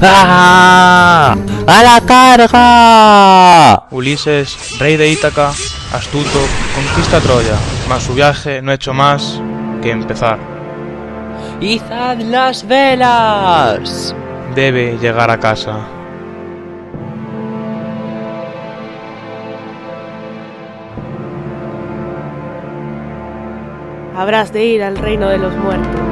¡Ah! ¡A la carga! Ulises, rey de Ítaca, astuto, conquista Troya, mas su viaje no ha hecho más que empezar. ¡Izad las velas! Debe llegar a casa. Habrás de ir al reino de los muertos.